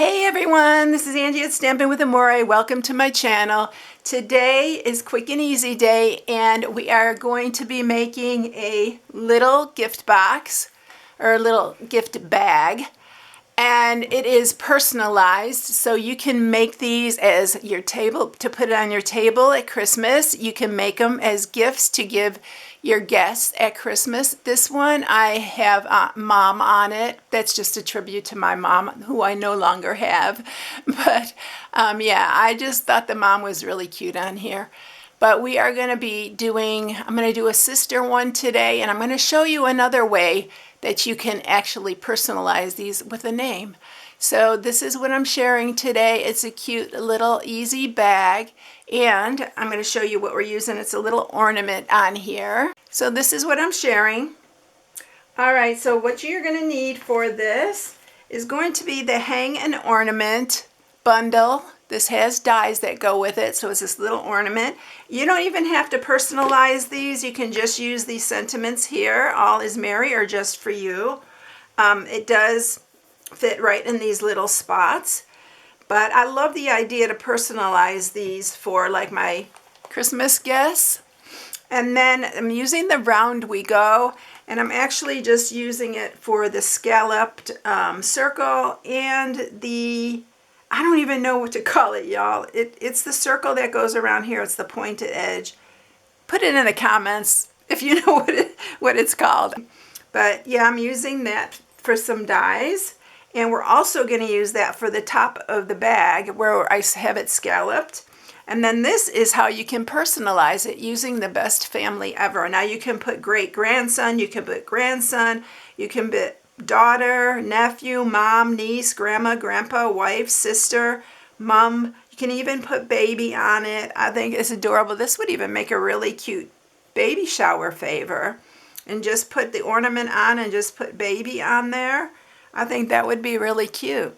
Hey everyone, this is Angie at Stampin' with Amore. Welcome to my channel. Today is Quick and Easy Day and we are going to be making a little gift box or a little gift bag, and it is personalized, so you can make these as your table, to put it on your table at Christmas. You can make them as gifts to give your guests at Christmas. This one I have Mom on it. That's just a tribute to my mom, who I no longer have. But yeah, I just thought the mom was really cute on here. But we are going to be doing, I'm going to do a sister one today, and I'm going to show you another way that you can actually personalize these with a name. So this is what I'm sharing today. It's a cute little easy bag, and I'm going to show you what we're using. It's a little ornament on here. So this is what I'm sharing. All right, so what you're going to need for this is going to be the Hang an Ornament bundle. This has dies that go with it, so it's this little ornament. You don't even have to personalize these. You can just use these sentiments here, all is merry, or just for you. It does fit right in these little spots, but I love the idea to personalize these for like my Christmas guests. And then I'm using the Round We Go, and I'm actually just using it for the scalloped circle and the, I don't even know what to call it, y'all. It's the circle that goes around here. It's the pointed edge. Put it in the comments if you know what it's called. But yeah, I'm using that for some dies. And we're also going to use that for the top of the bag where I have it scalloped. And then this is how you can personalize it using the best family ever. Now you can put great-grandson, you can put grandson, you can put daughter, nephew, mom, niece, grandma, grandpa, wife, sister, mom. You can even put baby on it. I think it's adorable. This would even make a really cute baby shower favor. And just put the ornament on and just put baby on there. I think that would be really cute.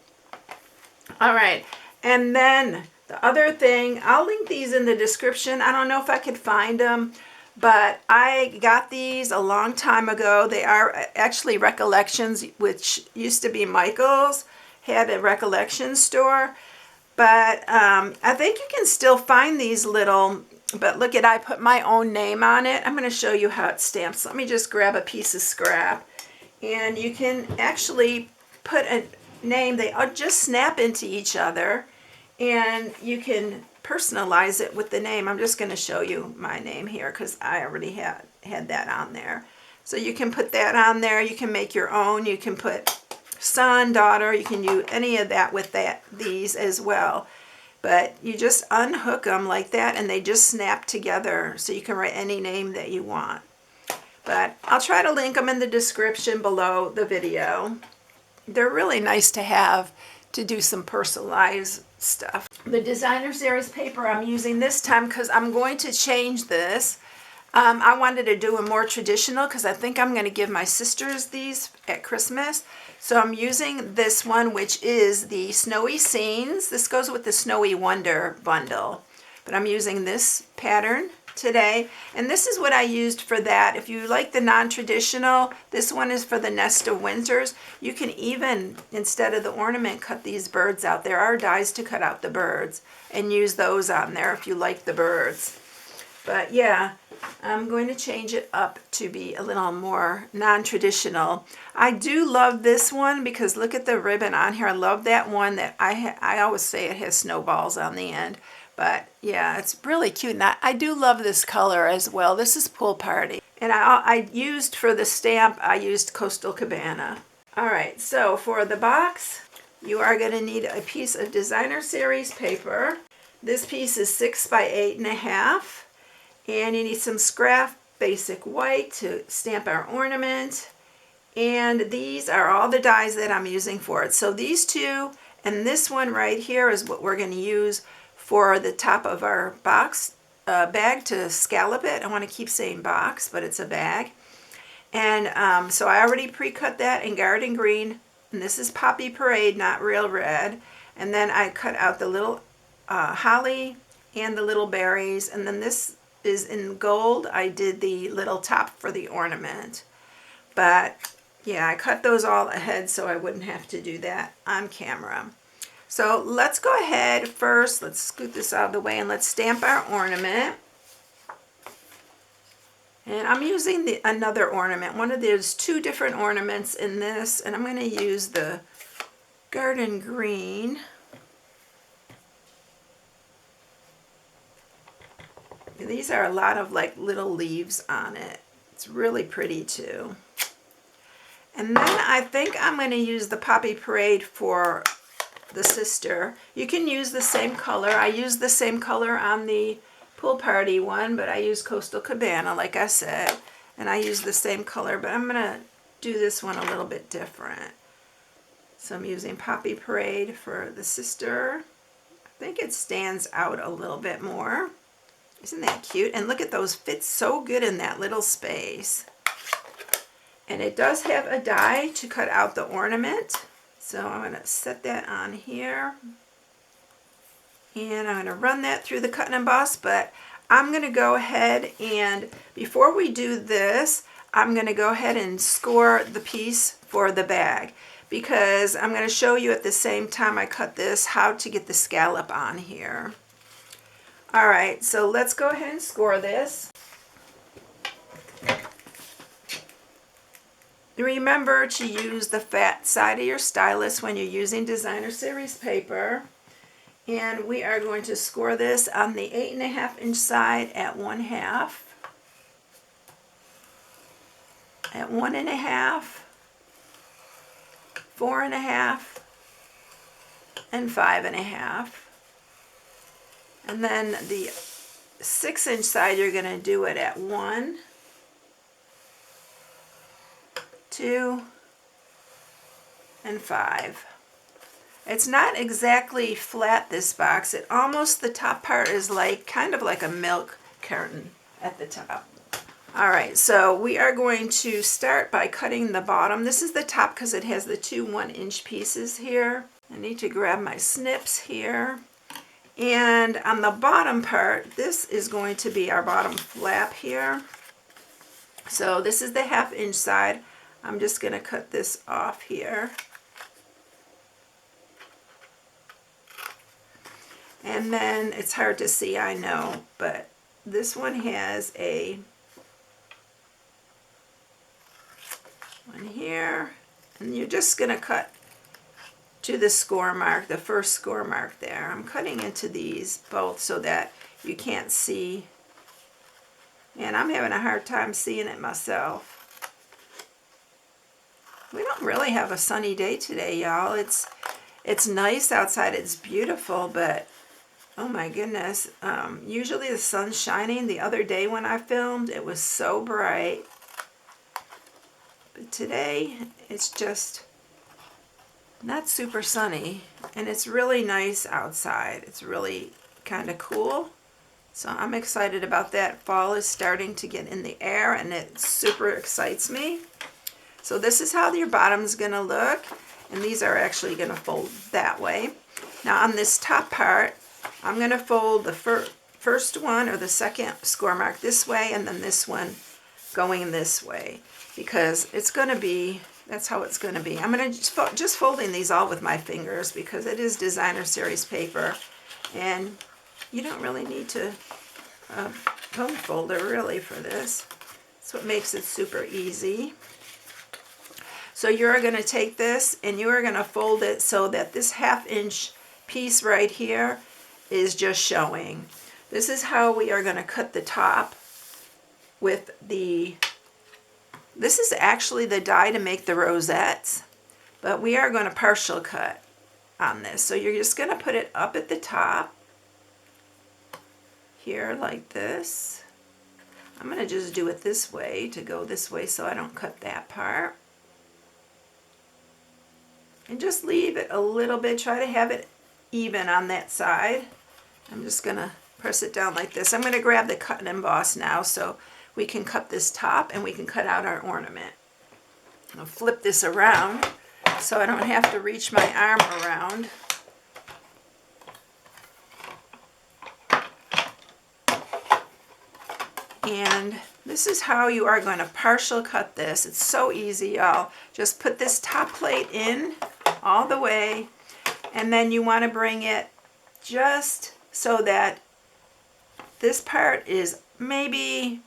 All right, and then the other thing, I'll link these in the description. I don't know if I could find them, but I got these a long time ago. They are actually Recollections, which used to be Michael's, had a Recollection store. But I think you can still find these little, but look at, I put my own name on it. I'm going to show you how it stamps. Let me just grab a piece of scrap. And you can actually put a name. They just snap into each other. And you can personalize it with the name. I'm just going to show you my name here because I already had that on there. So you can put that on there. You can make your own. You can put son, daughter. You can do any of that with these as well. But you just unhook them like that and they just snap together. So you can write any name that you want. But I'll try to link them in the description below the video. They're really nice to have to do some personalized stuff. The Designer Series paper I'm using this time because I'm going to change this. I wanted to do a more traditional because I think I'm going to give my sisters these at Christmas. So I'm using this one, which is the Snowy Scenes. This goes with the Snowy Wonder bundle. But I'm using this pattern today, and this is what I used for that. If you like the non-traditional, this one is for the Nest of Winters. You can even, instead of the ornament, cut these birds out. There are dies to cut out the birds and use those on there if you like the birds. But yeah, I'm going to change it up to be a little more non-traditional. I do love this one because look at the ribbon on here. I love that one that I always say it has snowballs on the end. But yeah, it's really cute. And I do love this color as well. This is Pool Party. And I used for the stamp, I used Coastal Cabana. All right, so for the box, you are going to need a piece of Designer Series paper. This piece is 6 by 8.5. And you need some scrap basic white to stamp our ornament. And these are all the dies that I'm using for it. So these two and this one right here is what we're going to use for the top of our box bag to scallop it. I want to keep saying box, but it's a bag. And so I already pre-cut that in Garden Green. And this is Poppy Parade, not Real Red. And then I cut out the little holly and the little berries. And then this is in gold. I did the little top for the ornament. But yeah, I cut those all ahead so I wouldn't have to do that on camera. So let's go ahead first, let's scoot this out of the way and let's stamp our ornament. And I'm using another ornament. There's two different ornaments in this, and I'm going to use the garden green. These are a lot of like little leaves on it. It's really pretty too. And then I think I'm going to use the Poppy Parade for the sister. You can use the same color. I used the same color on the pool party one, but I used Coastal Cabana, like I said, and I used the same color, but I'm going to do this one a little bit different. So I'm using Poppy Parade for the sister. I think it stands out a little bit more. Isn't that cute? And look at those, fits so good in that little space. And it does have a die to cut out the ornament. So I'm going to set that on here. And I'm going to run that through the cut and emboss, but I'm going to go ahead and before we do this, I'm going to go ahead and score the piece for the bag, because I'm going to show you at the same time I cut this how to get the scallop on here. All right, so let's go ahead and score this. Remember to use the fat side of your stylus when you're using designer series paper. And we are going to score this on the 8.5 inch side at 1/2, at 1.5, 4.5, and 5.5. And then the 6 inch side, you're going to do it at 1, 2, and 5. It's not exactly flat, this box. It almost, the top part is like, kind of like a milk carton at the top. All right, so we are going to start by cutting the bottom. This is the top because it has the two 1-inch pieces here. I need to grab my snips here. And on the bottom part, this is going to be our bottom flap here. So this is the 1/2 inch side. I'm just going to cut this off here. And then it's hard to see, I know, but this one has a one here, and you're just going to cut to the score mark, the first score mark there. I'm cutting into these both so that you can't see, and I'm having a hard time seeing it myself. We don't really have a sunny day today, y'all. It's nice outside, it's beautiful, but oh my goodness, usually the sun's shining. The other day when I filmed, it was so bright. But today, it's just not super sunny. And it's really nice outside. It's really kind of cool. So I'm excited about that. Fall is starting to get in the air, and it super excites me. So this is how your bottom's going to look. And these are actually going to fold that way. Now on this top part, I'm going to fold the first one or the second score mark this way, and then this one going this way, because it's going to be, that's how it's going to be. I'm going to just folding these all with my fingers because it is designer series paper, and you don't really need to cone folder really for this. That's what makes it super easy. So you're going to take this and you are going to fold it so that this 1/2 inch piece right here is just showing. This is how we are going to cut the top with the, this is actually the die to make the rosettes, but we are going to partial cut on this. So you're just going to put it up at the top here like this. I'm going to just do it this way to go this way so I don't cut that part. And just leave it a little bit, try to have it even on that side. I'm just going to press it down like this. I'm going to grab the cut and emboss now so we can cut this top and we can cut out our ornament. I'll flip this around so I don't have to reach my arm around. And this is how you are going to partial cut this. It's so easy, y'all. Just put this top plate in all the way, And then you want to bring it just so that this part is maybe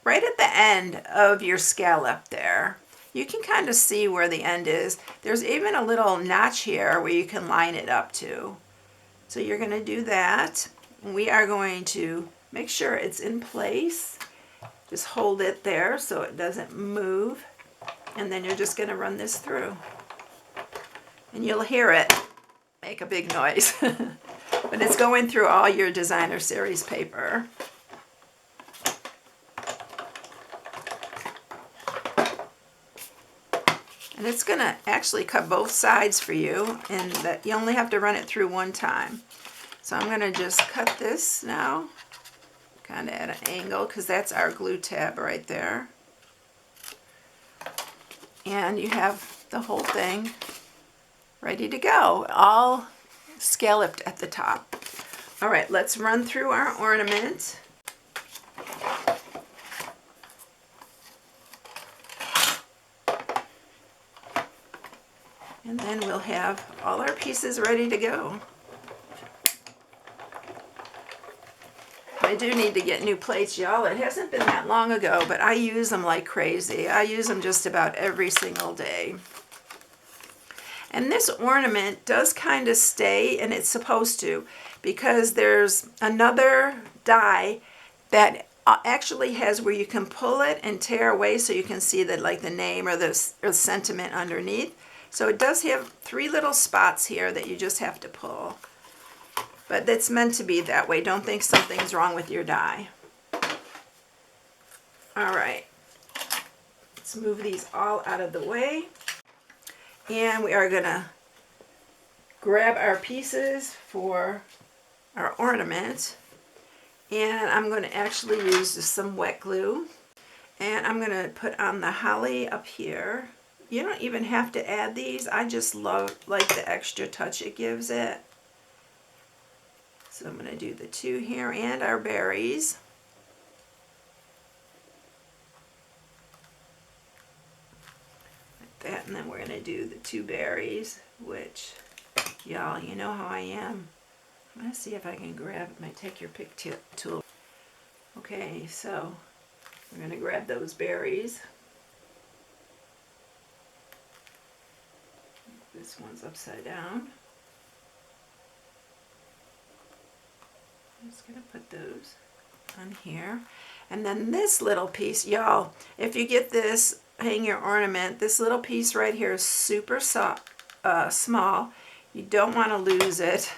right at the end of your scallop there. You can kind of see where the end is. There's even a little notch here where you can line it up to. So you're going to do that. We are going to make sure it's in place. Just hold it there so it doesn't move. And then you're just going to run this through. And you'll hear it make a big noise. But it's going through all your designer series paper. And it's going to actually cut both sides for you, and that you only have to run it through one time. So I'm going to just cut this now, kind of at an angle, because that's our glue tab right there. And you have the whole thing ready to go, all scalloped at the top. All right, let's run through our ornament. And then we'll have all our pieces ready to go. I do need to get new plates, y'all. It hasn't been that long ago, but I use them like crazy. I use them just about every single day. And this ornament does kind of stay, and it's supposed to, because there's another die that actually has where you can pull it and tear away so you can see that, like, the name or the sentiment underneath. So it does have 3 little spots here that you just have to pull. But it's meant to be that way. Don't think something's wrong with your die. All right. Let's move these all out of the way. And we are going to grab our pieces for our ornament. And I'm going to actually use just some wet glue. And I'm going to put on the holly up here. You don't even have to add these. I just like the extra touch it gives it. So I'm going to do the 2 here and our berries. Like that, and then we're going to do the 2 berries, which, y'all, you know how I am. I'm going to see if I can grab it. Might take your pick tool. Okay, so we're going to grab those berries. This one's upside down. I'm just going to put those on here. And then this little piece, y'all, if you get this, hang your ornament, this little piece right here is super small. You don't want to lose it.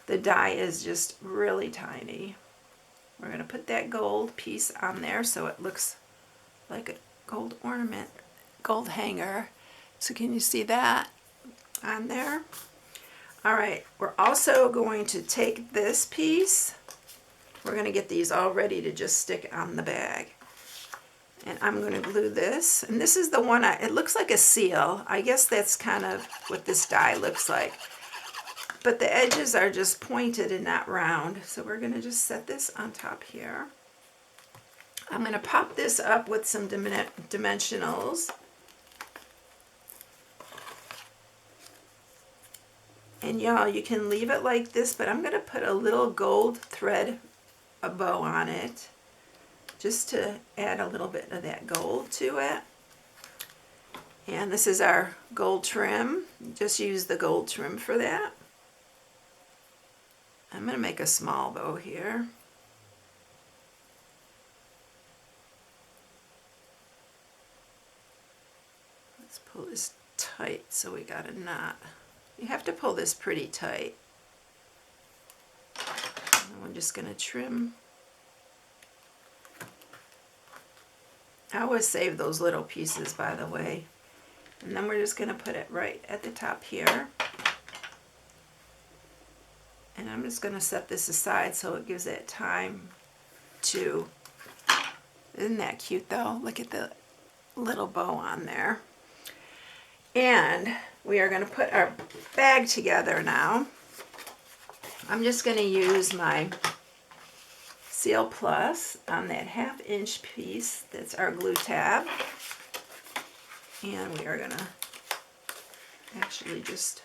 The die is just really tiny. We're going to put that gold piece on there so it looks like a gold ornament, gold hanger. So can you see that on there? All right, we're also going to take this piece. We're going to get these all ready to just stick on the bag. And I'm going to glue this. And this is the one, it looks like a seal. I guess that's kind of what this die looks like. But the edges are just pointed and not round. So we're going to just set this on top here. I'm going to pop this up with some dimensionals. And y'all, you can leave it like this, but I'm going to put a little gold thread, a bow on it, just to add a little bit of that gold to it. And this is our gold trim. Just use the gold trim for that. I'm going to make a small bow here. Let's pull this tight so we got a knot. You have to pull this pretty tight. And we're just going to trim. I always save those little pieces, by the way. And then we're just going to put it right at the top here. And I'm just going to set this aside so it gives it time to... Isn't that cute, though? Look at the little bow on there. And we are going to put our bag together now. I'm just going to use my Seal Plus on that 1/2 inch piece. That's our glue tab. And we are going to actually just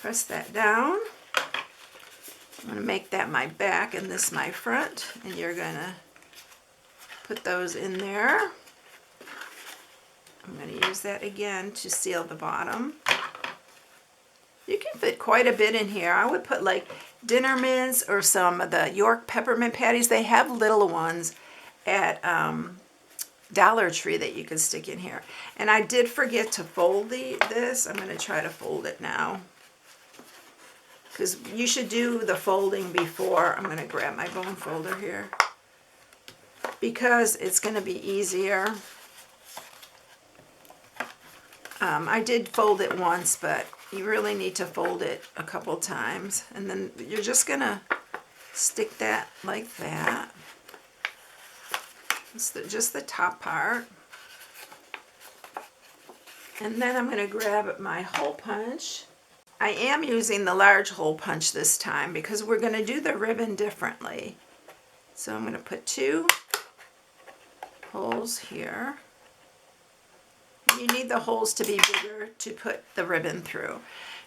press that down. I'm going to make that my back and this my front, and you're going to put those in there. I'm going to use that again to seal the bottom. You can fit quite a bit in here. I would put like dinner mints or some of the York peppermint patties. They have little ones at Dollar Tree that you can stick in here. And I did forget to fold this. I'm going to try to fold it now, because you should do the folding before. I'm going to grab my bone folder here, because it's going to be easier. I did fold it once, but you really need to fold it a couple times. And then you're just going to stick that like that. It's just the top part. And then I'm going to grab my hole punch. I am using the large hole punch this time because we're going to do the ribbon differently. So I'm going to put 2 holes here. You need the holes to be bigger to put the ribbon through.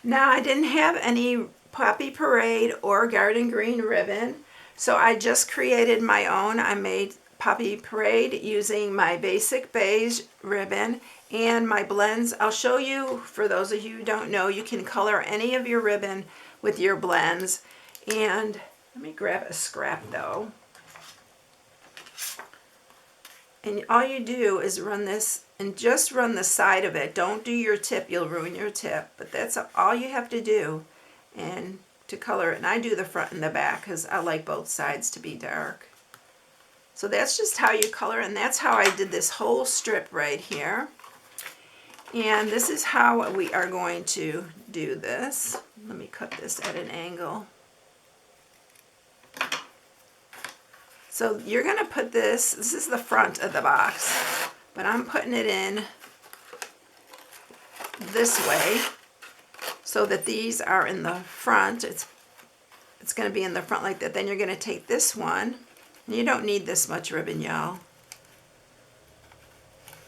Now, I didn't have any Poppy Parade or Garden Green ribbon, so I just created my own. I made Poppy Parade using my basic beige ribbon and my blends. I'll show you, for those of you who don't know, you can color any of your ribbon with your blends. And let me grab a scrap though. And all you do is run this, and just run the side of it. Don't do your tip, you'll ruin your tip. But that's all you have to do and to color it. And I do the front and the back because I like both sides to be dark. So that's just how you color, and that's how I did this whole strip right here. And this is how we are going to do this. Let me cut this at an angle. So you're going to put this is the front of the box, but I'm putting it in this way so that these are in the front. It's going to be in the front like that. Then you're going to take this one, and you don't need this much ribbon, y'all.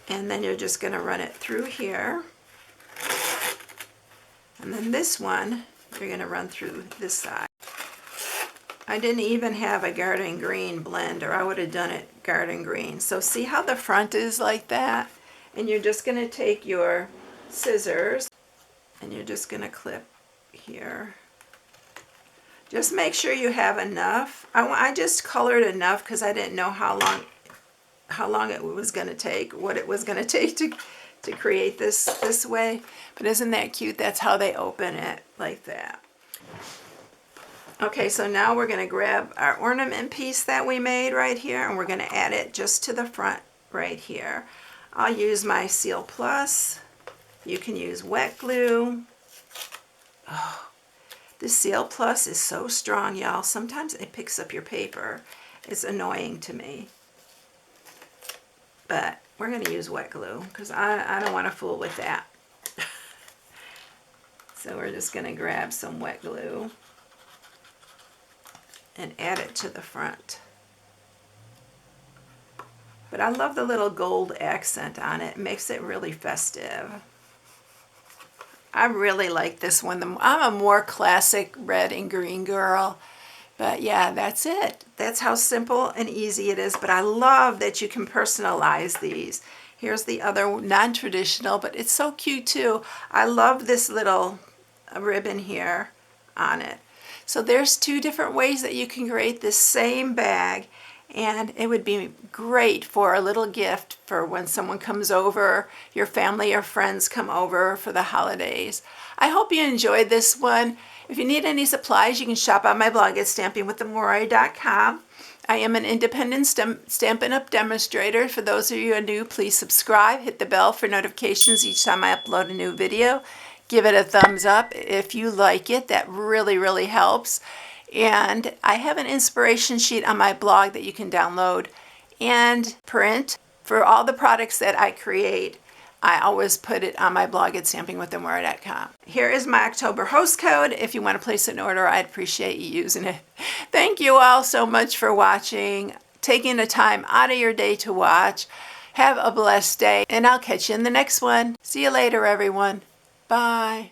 And then you're just going to run it through here. And then this one, you're going to run through this side. I didn't even have a Garden Green blend, or I would have done it Garden Green. So see how the front is like that? And you're just going to take your scissors and you're just going to clip here. Just make sure you have enough. I just colored enough because I didn't know how long it was going to take, what it was going to take to create this way. But isn't that cute? That's how they open it, like that. Okay, so now we're going to grab our ornament piece that we made right here, and we're going to add it just to the front right here. I'll use my Seal Plus. You can use wet glue. Oh, the Seal Plus is so strong, y'all. Sometimes it picks up your paper. It's annoying to me. But we're going to use wet glue because I don't want to fool with that. So we're just going to grab some wet glue and add it to the front. But I love the little gold accent on it. It makes it really festive. I really like this one. I'm a more classic red and green girl. But yeah, that's it. That's how simple and easy it is. But I love that you can personalize these. Here's the other non-traditional, but it's so cute too. I love this little ribbon here on it. So there's 2 different ways that you can create this same bag, and it would be great for a little gift for when someone comes over, your family or friends come over for the holidays. I hope you enjoyed this one. If you need any supplies, you can shop on my blog at StampingWithAmore.com. I am an independent Stampin' Up! Demonstrator. For those of you who are new, please subscribe, hit the bell for notifications each time I upload a new video. Give it a thumbs up if you like it. That really, really helps. And I have an inspiration sheet on my blog that you can download and print for all the products that I create. I always put it on my blog at StampingWithAmore.com. Here is my October host code. If you want to place an order, I'd appreciate you using it. Thank you all so much for watching, taking the time out of your day to watch. Have a blessed day, and I'll catch you in the next one. See you later, everyone. Bye.